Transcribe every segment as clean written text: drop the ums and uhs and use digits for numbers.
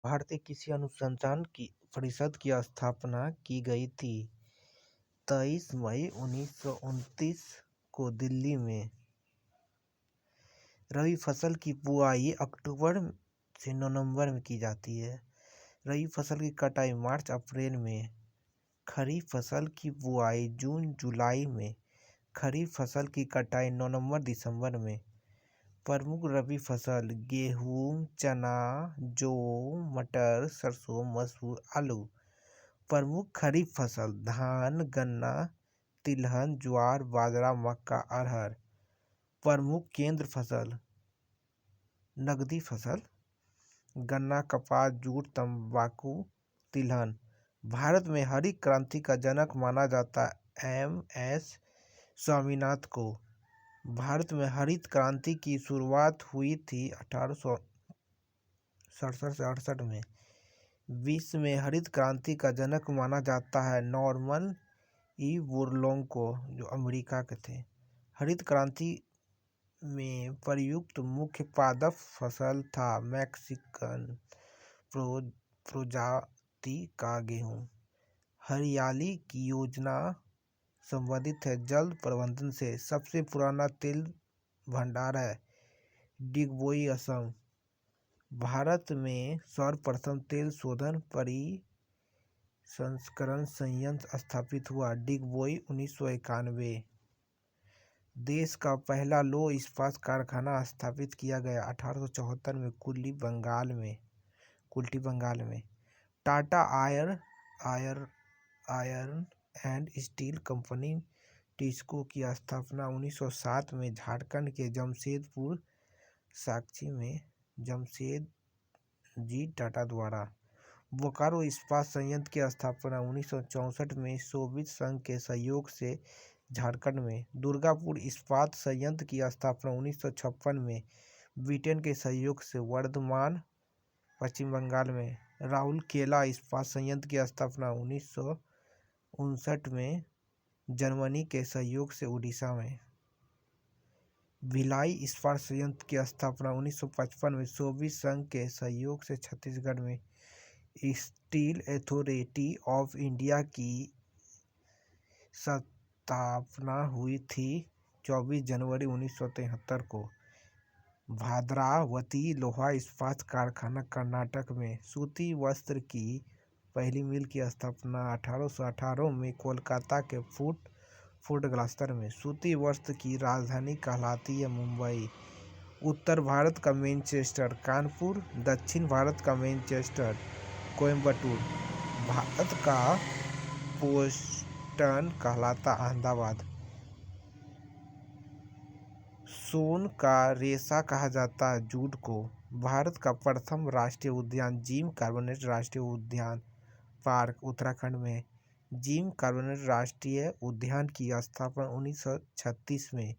भारतीय कृषि अनुसंधान की परिषद की स्थापना की गई थी 23 मई 1929 को दिल्ली में। रबी फसल की बुआई अक्टूबर से नवंबर में की जाती है। रबी फसल की कटाई मार्च अप्रैल में। खरीफ फसल की बुआई जून जुलाई में। खरीफ फसल की कटाई नवंबर दिसंबर में। प्रमुख रबी फसल गेहूं, चना, जौ, मटर, सरसों, मसूर, आलू। प्रमुख खरीफ फसल धान, गन्ना, तिलहन, ज्वार, बाजरा, मक्का, अरहर। प्रमुख केंद्र फसल नकदी फसल गन्ना, कपास, जूट, तंबाकू, तिलहन। भारत में हरित क्रांति का जनक माना जाता एम.एस. स्वामीनाथन को। भारत में हरित क्रांति की शुरुआत हुई थी 1867 से 68 में। विश्व में हरित क्रांति का जनक माना जाता है नॉर्मन ई. बोरलॉग को, जो अमेरिका के थे। हरित क्रांति में प्रयुक्त मुख्य पादप फसल था मैक्सिकन प्रजाति का गेहूं। हरियाली की योजना संबंधित है जल प्रबंधन से। सबसे पुराना तेल भंडार है डिगबोई, असम। भारत में सर्वप्रथम तेल शोधन परिसंस्करण संयंत्र स्थापित हुआ डिगबोई 1991। देश का पहला लौह इस्पात कारखाना स्थापित किया गया 1874 में कुल्टी, बंगाल में। Tata iron and steel company TISCO की स्थापना 1907 में झारखंड के जमशेदपुर साक्षी में जमशेदजी टाटा द्वारा। बोकारो इस्पात संयंत्र की स्थापना 1964 में सोवियत संघ के सहयोग से झारखंड में। दुर्गापुर इस्पात संयंत्र की स्थापना 1956 में ब्रिटेन के सहयोग से वर्धमान, पश्चिम बंगाल में। राउरकेला इस्पात संयंत्र की स्थापना 1959 में जर्मनी के सहयोग से उड़ीसा में। भिलाई इस्पात संयंत्र की स्थापना 1955 में सोवियत संघ के सहयोग से छत्तीसगढ़ में। स्टील अथॉरिटी ऑफ इंडिया की स्थापना हुई थी 24 जनवरी 1973 को। भद्रावती लोहा इस्पात कारखाना कर्नाटक में। सूती वस्त्र की पहली मिल की स्थापना 1818 में कोलकाता के फोर्ट ग्लास्टर में। सूती वस्त्र की राजधानी कहलाती है मुंबई। उत्तर भारत का मैनचेस्टर कानपुर। दक्षिण भारत का मैनचेस्टर कोयम्बटूर। भारत का बोस्टन कहलाता अहमदाबाद। सोन का रेशा कहा जाता है जूट को। भारत का प्रथम राष्ट्रीय उद्यान जिम कॉर्बेट राष्ट्रीय उद्यान पार्क उत्तराखंड में। जिम कॉर्बेट राष्ट्रीय उद्यान की स्थापना 1936 में।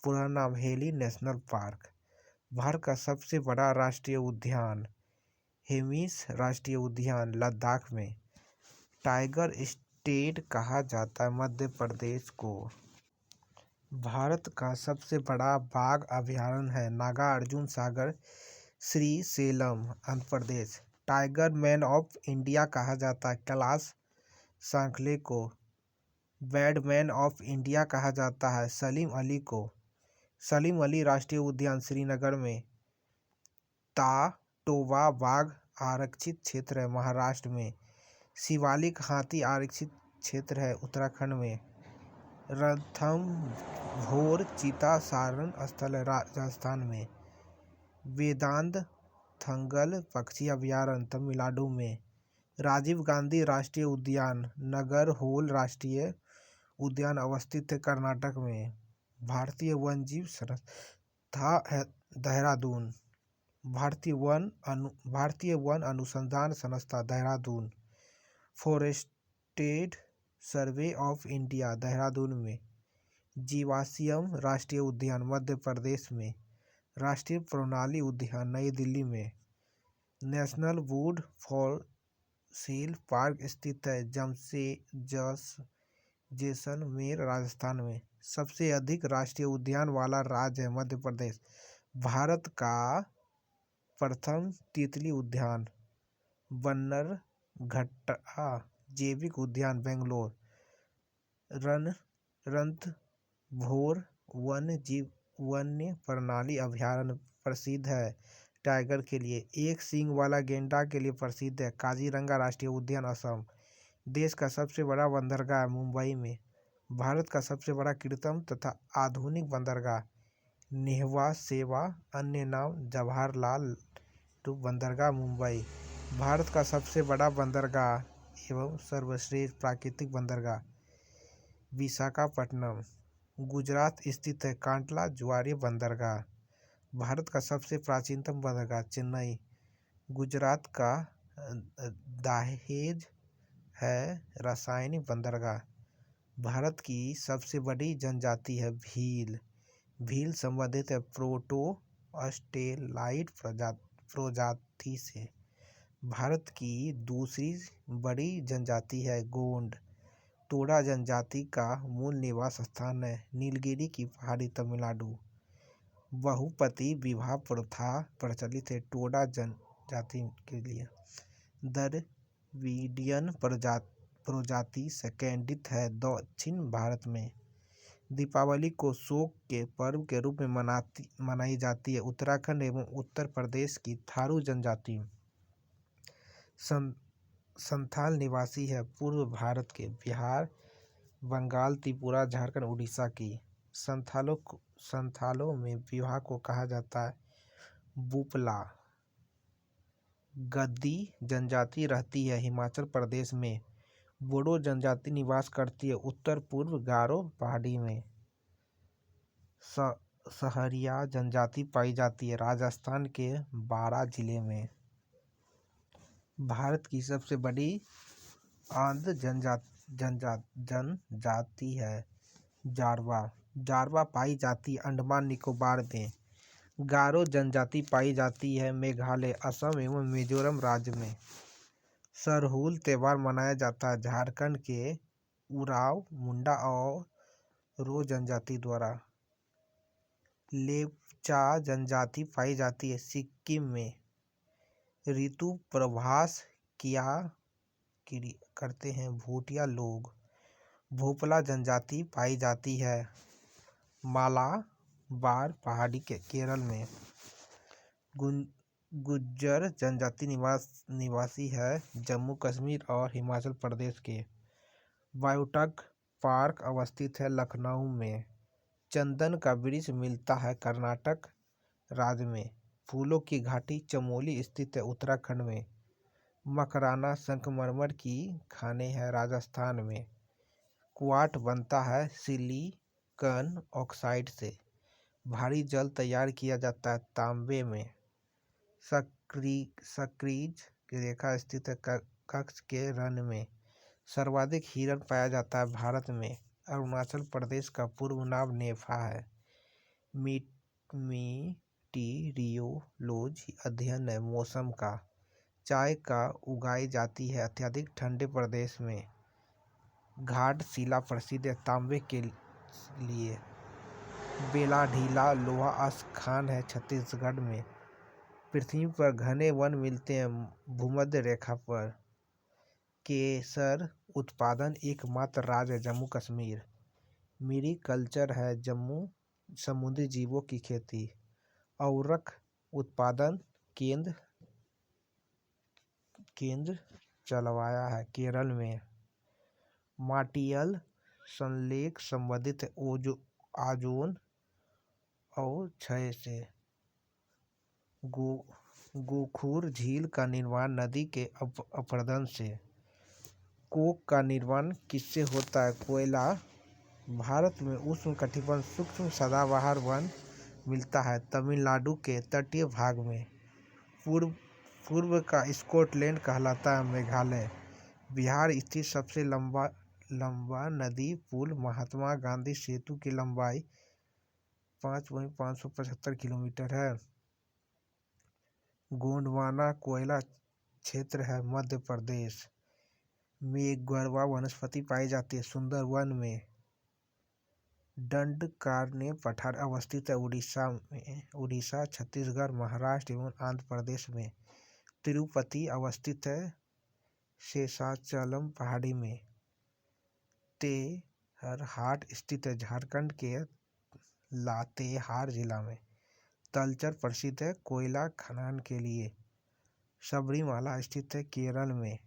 पूरा नाम हेली नेशनल पार्क। भारत का सबसे बड़ा राष्ट्रीय उद्यान हेमिस राष्ट्रीय उद्यान लद्दाख में। टाइगर स्टेट कहा जाता है मध्य प्रदेश को। भारत का सबसे बड़ा बाघ अभयारण्य है Nagarjuna Sagar, Srisailam, Andhra Pradesh. Tiger man of India कहा जाता है कैलाश सांखले को। बैडमैन ऑफ इंडिया कहा जाता है सलीम अली को। सलीम अली राष्ट्रीय उद्यान श्रीनगर में। ताडोबा बाघ आरक्षित क्षेत्र है महाराष्ट्र में। शिवालिक हाथी आरक्षित क्षेत्र है उत्तराखंड में। रणथंभौर चीता सारण स्थल है राजस्थान में। वेदांत थंगल पक्षी अभयारण्य तमिलनाडु में। राजीव गांधी राष्ट्रीय उद्यान नागरहोल राष्ट्रीय उद्यान अवस्थित है कर्नाटक में। भारतीय वन्यजीव संस्था है देहरादून। भारतीय वन अनुसंधान संस्था Dehradun. Forested survey of India Dehradun में। जीवाश्म राष्ट्रीय उद्यान मध्य प्रदेश में। राष्ट्रीय प्रणाली उद्यान नई दिल्ली में। नेशनल वुड फॉसिल पार्क स्थित है जैसलमेर राजस्थान में। सबसे अधिक राष्ट्रीय उद्यान वाला राज्य है मध्य प्रदेश। भारत का प्रथम तितली उद्यान बन्नरघट्टा जैविक उद्यान बेंगलोर, रणथंभौर वन्य प्रणाली अभयारण्य प्रसिद्ध है टाइगर के लिए। एक सींग वाला गैंडा के लिए प्रसिद्ध है। काजीरंगा राष्ट्रीय उद्यान असम। देश का सबसे बड़ा बंदरगाह मुंबई में। भारत का सबसे बड़ा कृत्रिम तथा आधुनिक बंदरगाह नेहवा सेवा, अन्य नाम जवाहरलाल नेहरू बंदरगाह मुंबई। भारत का सबसे बड़ा बंदरगाह एवं सर्वश्रेष्ठ प्राकृतिक बंदरगाह विशाखापट्टनम। गुजरात स्थित है कांडला ज्वारीय बंदरगाह। भारत का सबसे प्राचीनतम बंदरगाह चेन्नई। गुजरात का दहेज है रासायनिक बंदरगाह। भारत की सबसे बड़ी जनजाति है भील। भील संबंधित है प्रोटो ऑस्ट्रेलाइड प्रजाति से। भारत की दूसरी बड़ी जनजाति है गोंड। टोडा जनजाति का मूल निवास स्थान है नीलगिरी की पहाड़ी तमिलनाडु। बहुपति विवाह प्रथा प्रचलित है टोडा जनजाति के लिए। द्रविडियन प्रजाति संकेंद्रित है दक्षिण भारत में। दीपावली को शोक के पर्व के रूप में मनाई जाती है उत्तराखंड एवं उत्तर प्रदेश की थारू जनजाति। संथाल निवासी है पूर्व भारत के बिहार, बंगाल, त्रिपुरा, झारखंड, उड़ीसा की। संथालों में विवाह को कहा जाता है बुपला। गद्दी जनजाति रहती है हिमाचल प्रदेश में। बोडो जनजाति निवास करती है उत्तर पूर्व गारो पहाड़ी में। सहरिया जनजाति पाई जाती है राजस्थान के बारां जिले में। भारत की सबसे बड़ी आंध्र जनजाति है जारवा। जारवा पाई जाती है अंडमान निकोबार में। गारो जनजाति पाई जाती है मेघालय, असम एवं मिजोरम राज्य में। सरहुल त्योहार मनाया जाता है झारखंड के उरांव, मुंडा और रो जनजाति द्वारा। लेप्चा जनजाति पाई जाती है सिक्किम में। ऋतु प्रवास करते हैं भूटिया लोग। भोपला जनजाति पाई जाती है मालाबार पहाड़ी के केरल में। गुज्जर जनजाति निवासी है जम्मू कश्मीर और हिमाचल प्रदेश के। बायोटेक पार्क अवस्थित है लखनऊ में। चंदन का वृक्ष मिलता है कर्नाटक राज्य में। फूलों की घाटी चमोली स्थित है उत्तराखंड में। मकराना संगमरमर की खानें हैं राजस्थान में। क्वार्ट्ज बनता है सिलिकॉन ऑक्साइड से। भारी जल तैयार किया जाता है तांबे में। सक्रीज की रेखा स्थित है कच्छ के रण में। सर्वाधिक हिरण पाया जाता है भारत में। अरुणाचल प्रदेश का पूर्व नाम नेफा है। मीटीरियोलॉजी अध्ययन है मौसम का। चाय का उगाई जाती है अत्यधिक ठंडे प्रदेश में। घाटशिला प्रसिद्ध है तांबे के लिए। बेलाढीला लोहा अश्क खान है छत्तीसगढ़ में। पृथ्वी पर घने वन मिलते हैं भूमध्य रेखा पर। केसर उत्पादन एकमात्र राज्य है जम्मू कश्मीर। मेरिकल्चर है जम्मू समुद्री जीवों की खेती। औरक उत्पादन केंद्र चलवाया है केरल में। माटियल संलेख संबंधित है ओजोन और क्षय से। गोखुर झील का निर्माण नदी के अपरदन से। कोक का निर्माण किससे होता है कोयला। भारत में उष्णकटिबंधीय सूक्ष्म सदाबहार वन मिलता है तमिलनाडु के तटीय भाग में। पूर्व का स्कॉटलैंड कहलाता है मेघालय। बिहार स्थित सबसे लंबा नदी पुल महात्मा गांधी सेतु की लंबाई 5.575 किलोमीटर है। गोंडवाना कोयला क्षेत्र है मध्य प्रदेश में। गरवा वनस्पति पाई जाती है सुंदरवन में। दंडकारण्य पठार अवस्थित है उड़ीसा, छत्तीसगढ़, महाराष्ट्र एवं आंध्र प्रदेश में। तिरुपति अवस्थित है। शेषाचलम पहाड़ी में। तेहरहाट स्थित है झारखंड के लातेहार जिला में। तलचर प्रसिद्ध है कोयला खनन के लिए। सबरीमाला स्थित है केरल में।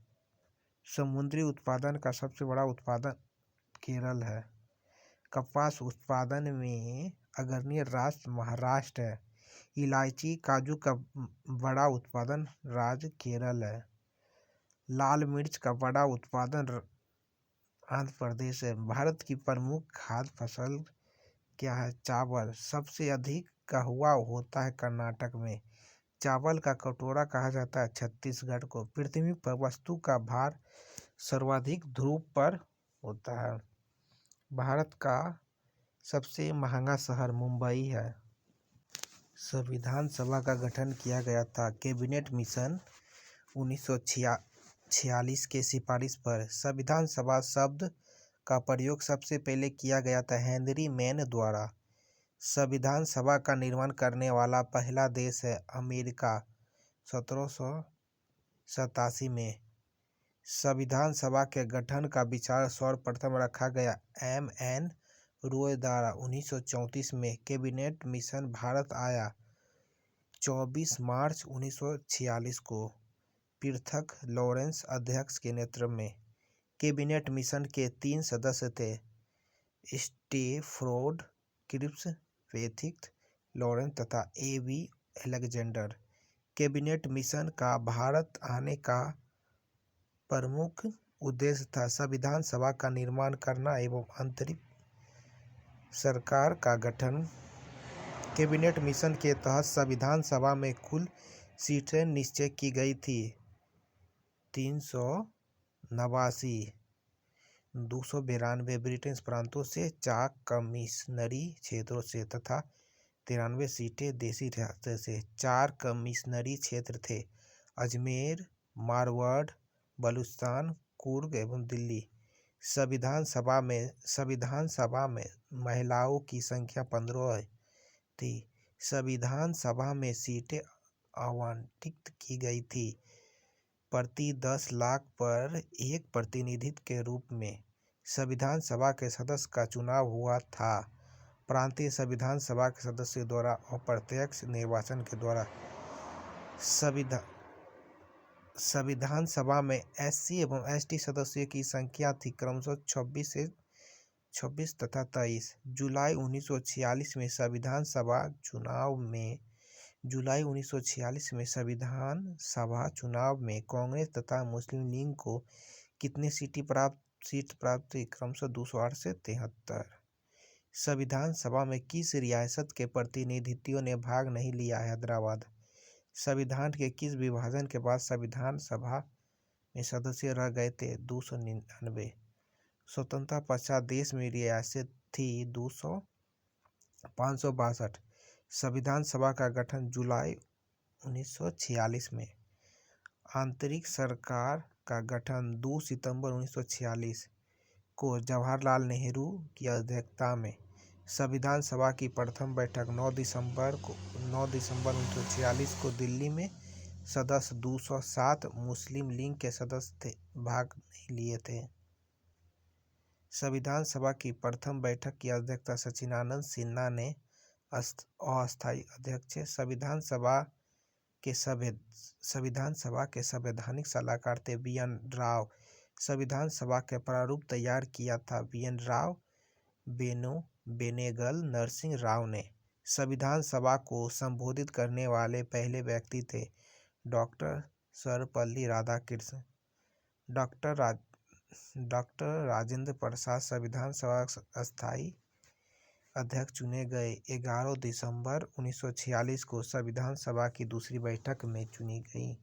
समुद्री उत्पादन का सबसे बड़ा उत्पादन केरल है। कपास उत्पादन में अग्रणी राज्य महाराष्ट्र है। इलायची काजू का बड़ा उत्पादन राज्य केरल है। लाल मिर्च का बड़ा उत्पादन आंध्र प्रदेश है। भारत की प्रमुख खाद्य फसल क्या है? चावल। सबसे अधिक कहवा होता है कर्नाटक में। चावल का कटोरा कहा जाता है छत्तीसगढ़ को। पृथ्वी पर वस्तु का भार सर्वाधिक ध्रुव पर होता है। भारत का सबसे महंगा शहर मुंबई है। संविधान सभा का गठन किया गया था। कैबिनेट मिशन 1946 के सिफारिश पर। संविधान सभा शब्द का प्रयोग सबसे पहले किया गया था हेनरी मैन द्वारा। संविधान सभा का निर्माण करने वाला पहला देश है अमेरिका 1787 में। संविधान सभा के गठन का विचार सर्वप्रथम रखा गया M.N. रॉय द्वारा 1934 में। कैबिनेट मिशन भारत आया 24 मार्च 1946 को पृथक लॉरेंस अध्यक्ष के नेतृत्व में। कैबिनेट मिशन के 3 सदस्य थे स्टैफोर्ड क्रिप्स, पैट्रिक लॉरेंस तथा A.V. अलेक्जेंडर। कैबिनेट मिशन का भारत आने का प्रमुख उद्देश्य था संविधान सभा का निर्माण करना एवं अंतरिम सरकार का गठन। कैबिनेट मिशन के तहत संविधान सभा में कुल सीटें निश्चय की गई थी 389, 292 ब्रिटिश प्रांतों से, 4 कमिश्नरी क्षेत्रों से तथा 93 सीटें देसी रियासतों से। 4 कमिश्नरी क्षेत्र थे अजमेर, मारवाड़, बलूचिस्तान, कुर्ग एवं दिल्ली। संविधान सभा में महिलाओं की संख्या 15 थी। संविधान सभा में सीटें आवंटित की गई थी प्रति 10 लाख पर एक प्रतिनिधि के रूप में। संविधान सभा के सदस्य का चुनाव हुआ था प्रांतीय संविधान सभा के सदस्यों द्वारा अप्रत्यक्ष निर्वाचन के द्वारा। संविधान सभा में SC एवं ST सदस्यों की संख्या थी क्रमशः 26 तथा 23। जुलाई 1946 में संविधान सभा चुनाव में कांग्रेस तथा मुस्लिम लीग को कितनी सीट प्राप्त हुई? क्रमशः 208 से 73। संविधान सभा में किस रियासत के प्रतिनिधियों ने भाग नहीं लिया? हैदराबाद। संविधान के किस विभाजन के बाद संविधान सभा में सदस्य रह गए थे? 299। स्वतंत्रता पश्चात देश में रियासत थी 562। संविधान सभा का गठन जुलाई 1946 में। आंतरिक सरकार का गठन 2 सितंबर 1946 को जवाहरलाल नेहरू की अध्यक्षता में। संविधान सभा की प्रथम बैठक 9 दिसंबर 1946 को दिल्ली में। सदस्य 207। मुस्लिम लीग के सदस्य भाग नहीं लिए थे। संविधान सभा की प्रथम बैठक की अध्यक्षता सच्चिदानंद सिन्हा ने अस्थायी अध्यक्ष। संविधान सभा के संवैधानिक सलाहकार थे B.N. राव। संविधान सभा के प्रारूप तैयार किया था B.N. राव बेनेगल नरसिंह राव ने। संविधान सभा को संबोधित करने वाले पहले व्यक्ति थे डॉक्टर सर्वपल्ली राधाकृष्णन। डॉक्टर राजेंद्र प्रसाद संविधान सभा अस्थायी अध्यक्ष चुने गए। 11 दिसंबर 1946 को संविधान सभा की दूसरी बैठक में चुनी गई।